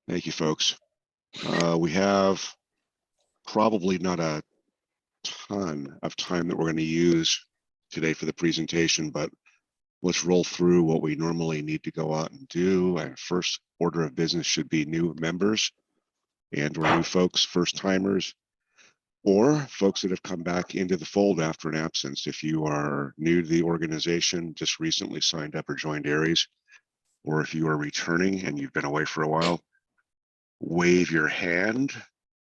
Thank you, folks. We have probably not a ton of time that we're going to use today for the presentation, but let's roll through what we normally need to go out and do. And first order of business should be new members and or new folks, first timers, or folks that have come back into the fold after an absence. If you are new to the organization, just recently signed up or joined ARES, or if you are returning and you've been away for a while, wave your hand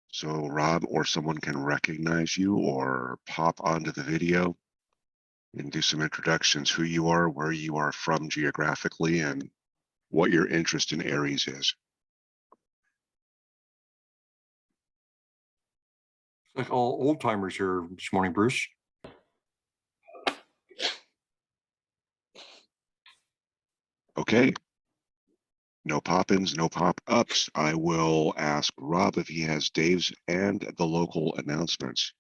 so Rob or someone can recognize you, or pop onto the video and do some introductions, who you are, where you are from geographically, and what your interest in ARES is. Like all old timers here this morning, Bruce. Okay. No pop-ins, no pop-ups. I will ask Rob if he has Dave's and the local announcements.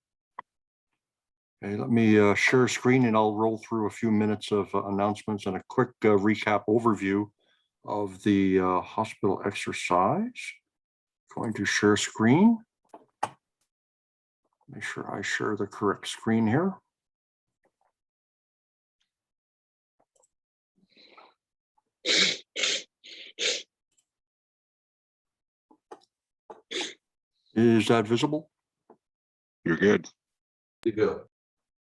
Okay, let me share screen and I'll roll through a few minutes of announcements and a quick recap overview of the hospital exercise. Going to share screen. Make sure I share the correct screen here. Is that visible? You're good. You're good.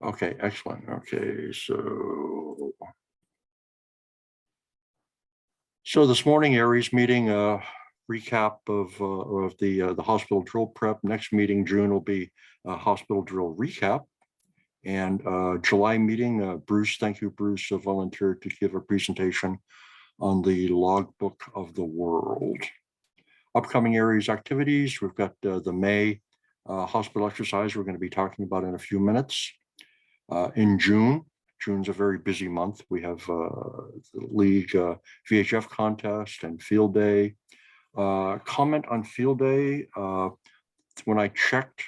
Okay, excellent. Okay, so this morning ARES meeting, recap of the hospital drill prep. Next meeting June will be a hospital drill recap, and July meeting. Bruce, thank you, Bruce, volunteered to give a presentation on the logbook of the world. Upcoming ARES activities. We've got the May hospital exercise we're going to be talking about in a few minutes. In June's a very busy month. We have the league VHF contest and field day. Comment on field day. When I checked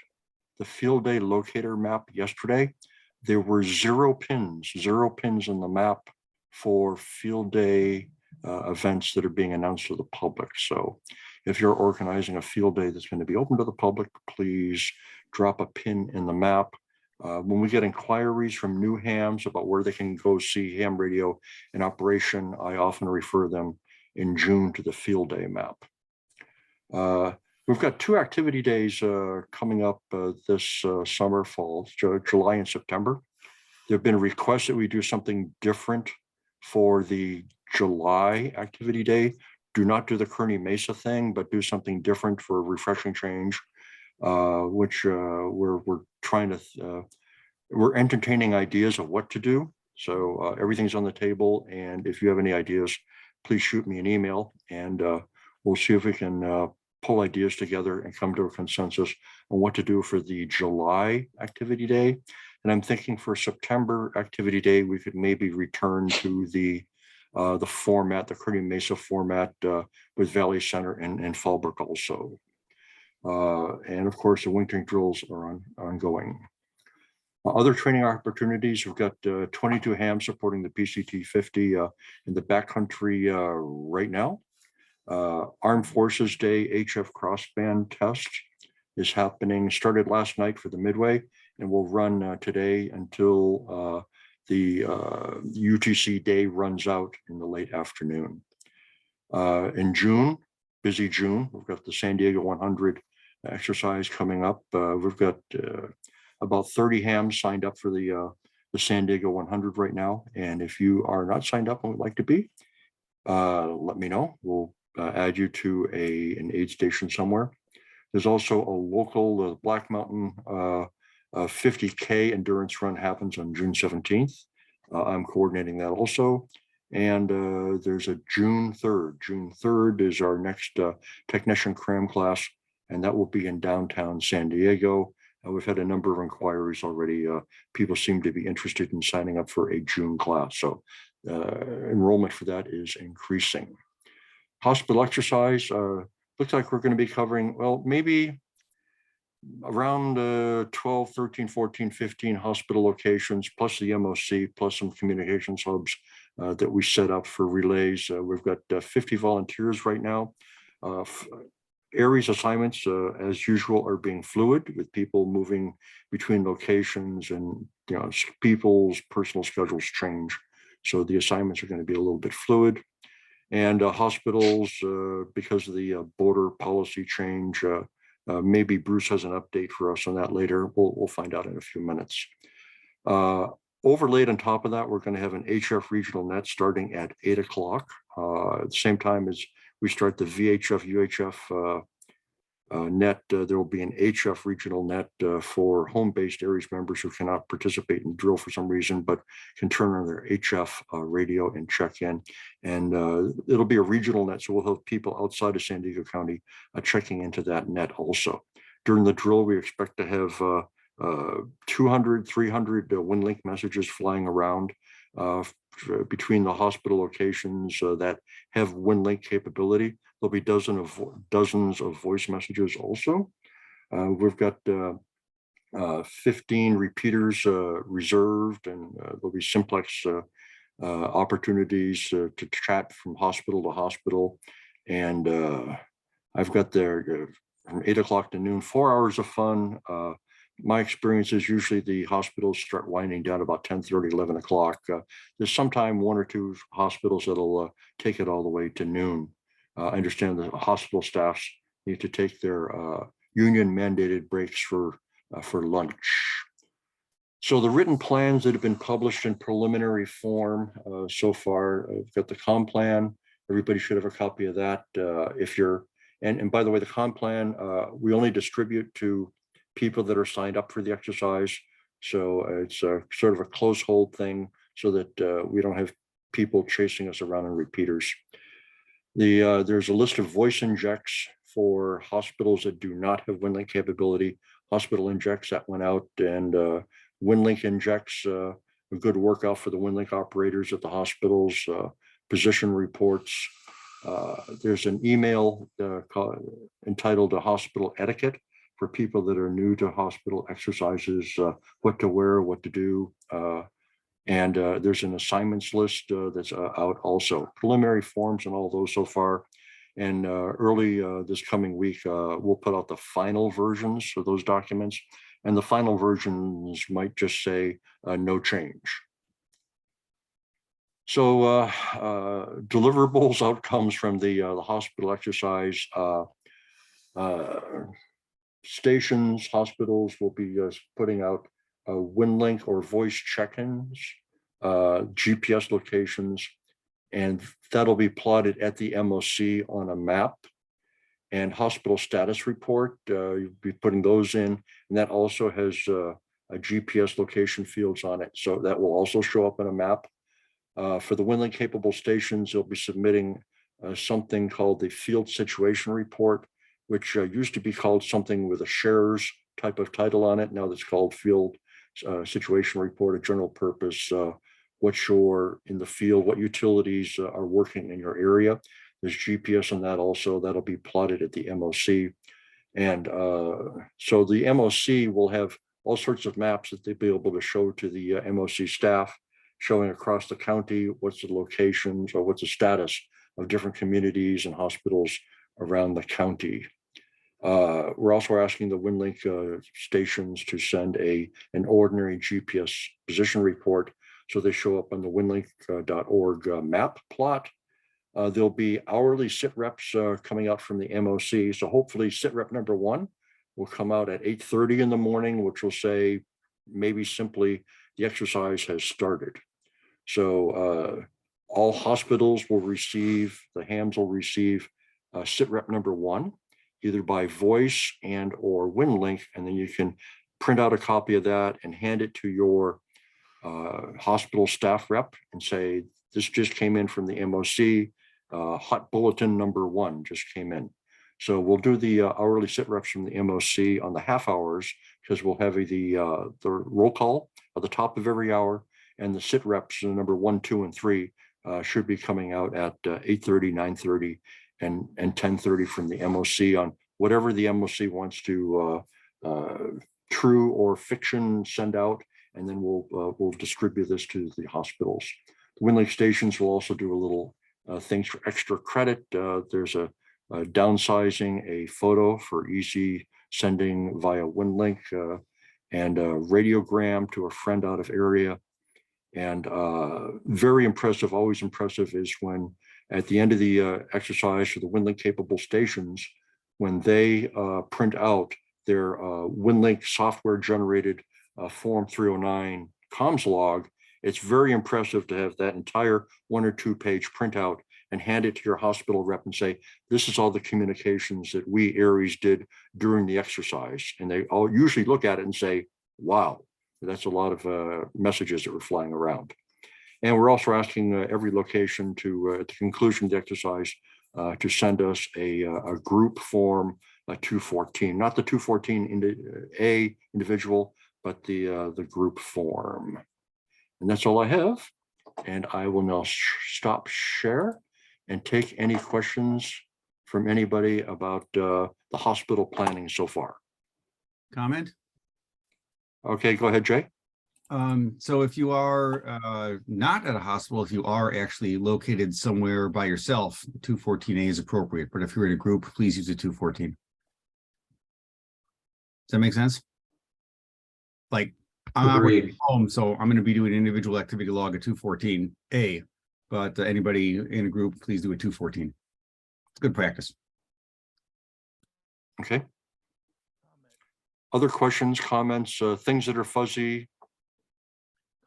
the field day locator map yesterday, there were zero pins in the map for field day events that are being announced to the public. So if you're organizing a field day that's going to be open to the public, please drop a pin in the map. When we get inquiries from new hams about where they can go see ham radio in operation, I often refer them in June to the field day map. We've got two activity days coming up this summer, fall, July and September. There have been requests that we do something different for the July activity day. Do not do the Kearney Mesa thing, but do something different for a refreshing change, which we're trying to, we're entertaining ideas of what to do. So everything's on the table. And if you have any ideas, please shoot me an email and we'll see if we can pull ideas together and come to a consensus on what to do for the July activity day. And I'm thinking for September activity day, we could maybe return to the format, the Kearney Mesa format with Valley Center and Fallbrook also. And of course, the wintering drills are ongoing. Other training opportunities, we've got 22 hams supporting the PCT 50 in the backcountry right now. Armed Forces Day HF crossband test is happening, started last night for the midway, and will run today until the UTC day runs out in the late afternoon. In June, busy June, we've got the San Diego 100 exercise coming up. We've got about 30 hams signed up for the San Diego 100 right now. And if you are not signed up and would like to be, let me know. We'll add you to an aid station somewhere. There's also a local Black Mountain 50K endurance run happens on June 17th. I'm coordinating that also. And there's a June 3rd. June 3rd is our next technician cram class, and that will be in downtown San Diego. We've had a number of inquiries already. People seem to be interested in signing up for a June class. So enrollment for that is increasing. Hospital exercise, looks like we're going to be covering, well, maybe around 12, 13, 14, 15 hospital locations, plus the MOC, plus some communications hubs that we set up for relays. We've got 50 volunteers right now. ARES assignments, as usual, are being fluid, with people moving between locations, and people's personal schedules change. So the assignments are going to be a little bit fluid. And hospitals, because of the border policy change, maybe Bruce has an update for us on that later. We'll find out in a few minutes. Overlaid on top of that, we're going to have an HF regional net starting at 8 o'clock, at the same time as we start the VHF UHF net. There will be an HF regional net for home-based ARES members who cannot participate in the drill for some reason, but can turn on their HF radio and check in. And it'll be a regional net, so we'll have people outside of San Diego County checking into that net also. During the drill, we expect to have 200, 300 WinLink messages flying around between the hospital locations that have WinLink capability. There'll be dozens of voice messages also. We've got 15 repeaters reserved, and there'll be simplex opportunities to chat from hospital to hospital. And I've got there from 8 o'clock to noon, 4 hours of fun. My experience is usually the hospitals start winding down about 10:30, 11 o'clock. There's sometime 1 or 2 hospitals that'll take it all the way to noon. I understand the hospital staffs need to take their union mandated breaks for lunch. So the written plans that have been published in preliminary form so far, I've got the comp plan. Everybody should have a copy of that. And by the way, the comp plan, we only distribute to people that are signed up for the exercise. So it's sort of a close hold thing, so that we don't have people chasing us around in repeaters. There's a list of voice injects for hospitals that do not have WinLink capability. Hospital injects that went out, and WinLink injects a good workout for the WinLink operators at the hospitals, position reports. There's an email entitled Hospital Etiquette for people that are new to hospital exercises, what to wear, what to do. And there's an assignments list that's out also. Preliminary forms and all those so far. And early this coming week, we'll put out the final versions of those documents. And the final versions might just say no change. So deliverables, outcomes from the hospital exercise. Stations, hospitals will be putting out WinLink or voice check-ins, GPS locations, and that'll be plotted at the MOC on a map. And hospital status report, you'll be putting those in, and that also has a GPS location fields on it. So that will also show up on a map. For the WinLink capable stations, they'll be submitting something called the field situation report, which used to be called something with a shares type of title on it. Now that's called field situation report, a general purpose, what you're in the field, what utilities are working in your area. There's GPS on that also. That'll be plotted at the MOC. And so the MOC will have all sorts of maps that they'll be able to show to the MOC staff, showing across the county what's the locations or what's the status of different communities and hospitals around the county. We're also asking the WinLink stations to send an ordinary GPS position report, so they show up on the winlink.org map plot. There'll be hourly sit reps coming out from the MOC. So hopefully sit rep number 1 will come out at 8:30 in the morning, which will say maybe simply the exercise has started. So all hospitals will receive, the hams will receive sit rep number 1, either by voice and or WinLink, and then you can print out a copy of that and hand it to your hospital staff rep and say, this just came in from the MOC, hot bulletin number 1 just came in. So we'll do the hourly sit reps from the MOC on the half hours, because we'll have the roll call at the top of every hour, and the sit reps number 1, 2, and 3 should be coming out at 8:30, 9:30, and 10:30 from the MOC on whatever the MOC wants to true or fiction send out, and then we'll distribute this to the hospitals. The WinLink stations will also do a little things for extra credit. There's a downsizing a photo for easy sending via WinLink, and a radiogram to a friend out of area. And very impressive, always impressive is when at the end of the exercise for the WinLink capable stations, when they print out their WinLink software generated Form 309 comms log, it's very impressive to have that entire 1 or 2 page printout and hand it to your hospital rep and say, this is all the communications that we ARES did during the exercise. And they all usually look at it and say, wow, that's a lot of messages that were flying around. And we're also asking every location to, at the conclusion of the exercise, to send us a group form 214, not the 214 individual, but the group form. And that's all I have. And I will now stop share and take any questions from anybody about the hospital planning so far. Comment? Okay, go ahead, Jay. So if you are not at a hospital, if you are actually located somewhere by yourself, 214A is appropriate. But if you're in a group, please use a 214. Does that make sense? Like, I'm operating at home, so I'm going to be doing individual activity log at 214A. But anybody in a group, please do a 214. It's good practice. Okay. Other questions, comments, things that are fuzzy?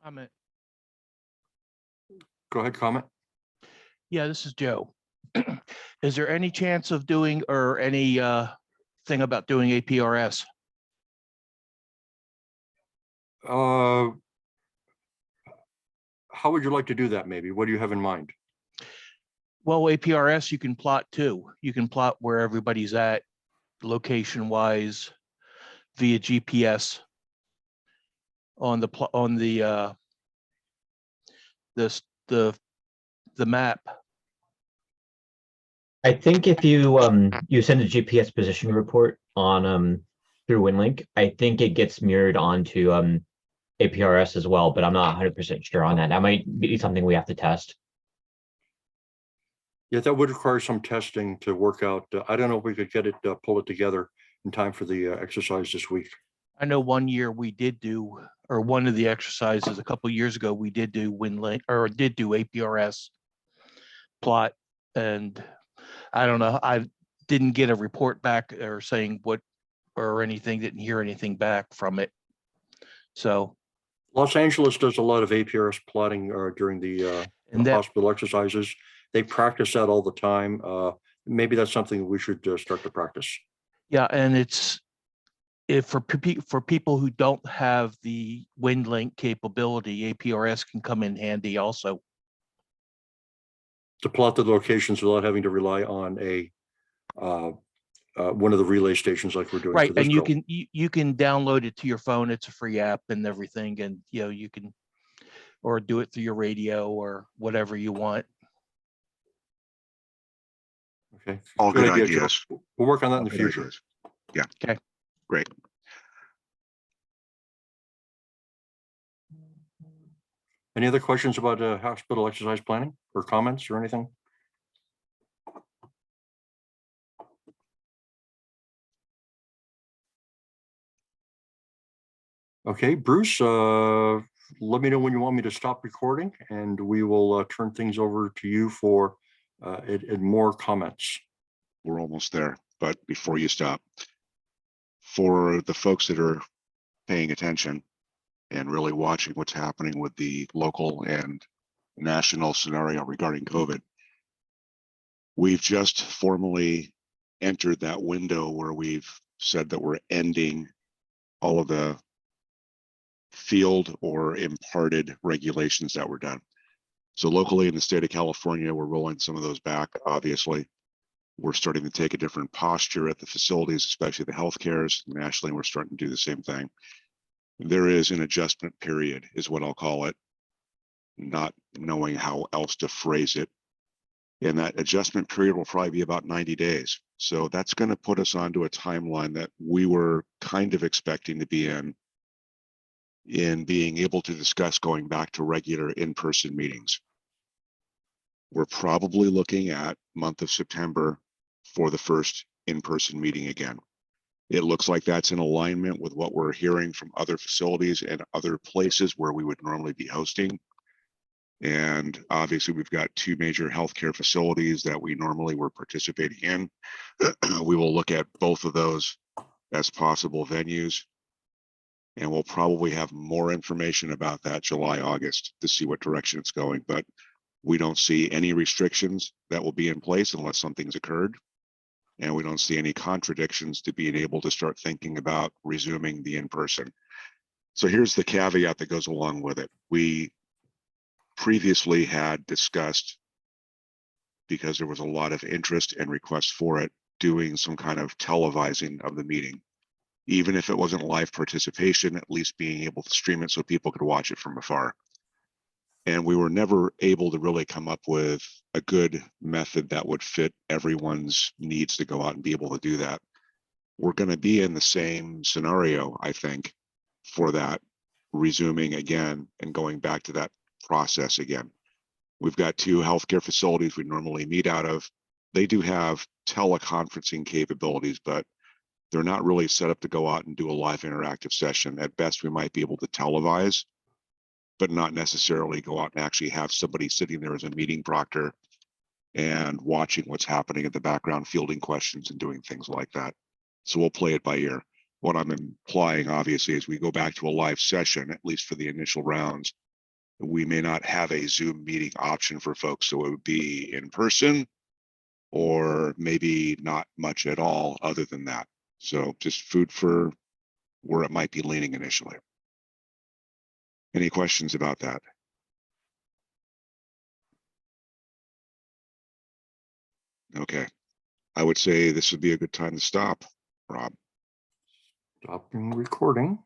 Comment. Go ahead, comment. Yeah, this is Joe. Is there any chance of doing or any thing about doing APRS? How would you like to do that? Maybe. What do you have in mind? Well, APRS you can plot too. You can plot where everybody's at, location wise, via GPS on the map. I think if you you send a GPS position report on through WinLink, I think it gets mirrored onto APRS as well, but I'm not 100% sure on that. That might be something we have to test. Yeah, that would require some testing to work out. I don't know if we could get it, pull it together in time for the exercise this week. I know one year we did do, or one of the exercises a couple of years ago, we did do WinLink or did do APRS plot. And I don't know, I didn't get a report back or saying what or anything, didn't hear anything back from it. So Los Angeles does a lot of APRS plotting during the hospital exercises. They practice that all the time. Maybe that's something we should start to practice. Yeah, and it's for people who don't have the WinLink capability, APRS can come in handy also. To plot the locations without having to rely on a one of the relay stations like we're doing. Right, for this and you drill. can you can download it to your phone. It's a free app and everything, and you know you can, or do it through your radio or whatever you want. Okay. All good idea, ideas. Joe. We'll work on that in the Good future. ideas. Yeah. Okay. Great. Any other questions about hospital exercise planning or comments or anything? Okay, Bruce, let me know when you want me to stop recording and we will turn things over to you for more comments. We're almost there, but before you stop, for the folks that are paying attention and really watching what's happening with the local and national scenario regarding COVID, we've just formally entered that window where we've said that we're ending all of the field or imparted regulations that were done. So locally in the state of California, we're rolling some of those back, obviously. We're starting to take a different posture at the facilities, especially the healthcares. Nationally, we're starting to do the same thing. There is an adjustment period, is what I'll call it, not knowing how else to phrase it. And that adjustment period will probably be about 90 days. So that's going to put us onto a timeline that we were kind of expecting to be in being able to discuss going back to regular in-person meetings. We're probably looking at month of September for the first in-person meeting again. It looks like that's in alignment with what we're hearing from other facilities and other places where we would normally be hosting. And obviously, we've got two major healthcare facilities that we normally were participating in. We will look at both of those as possible venues. And we'll probably have more information about that July, August to see what direction it's going. But we don't see any restrictions that will be in place unless something's occurred. And we don't see any contradictions to being able to start thinking about resuming the in-person. So here's the caveat that goes along with it. We previously had discussed, because there was a lot of interest and requests for it, doing some kind of televising of the meeting. Even if it wasn't live participation, at least being able to stream it so people could watch it from afar. And we were never able to really come up with a good method that would fit everyone's needs to go out and be able to do that. We're going to be in the same scenario, I think, for that, resuming again and going back to that process again. We've got two healthcare facilities we normally meet out of. They do have teleconferencing capabilities, but they're not really set up to go out and do a live interactive session. At best, we might be able to televise, but not necessarily go out and actually have somebody sitting there as a meeting proctor and watching what's happening in the background, fielding questions and doing things like that. So we'll play it by ear. What I'm implying, obviously, is we go back to a live session, at least for the initial rounds. We may not have a Zoom meeting option for folks, so it would be in person or maybe not much at all other than that. So just food for where it might be leaning initially. Any questions about that? Okay. I would say this would be a good time to stop, Rob. Stopping recording.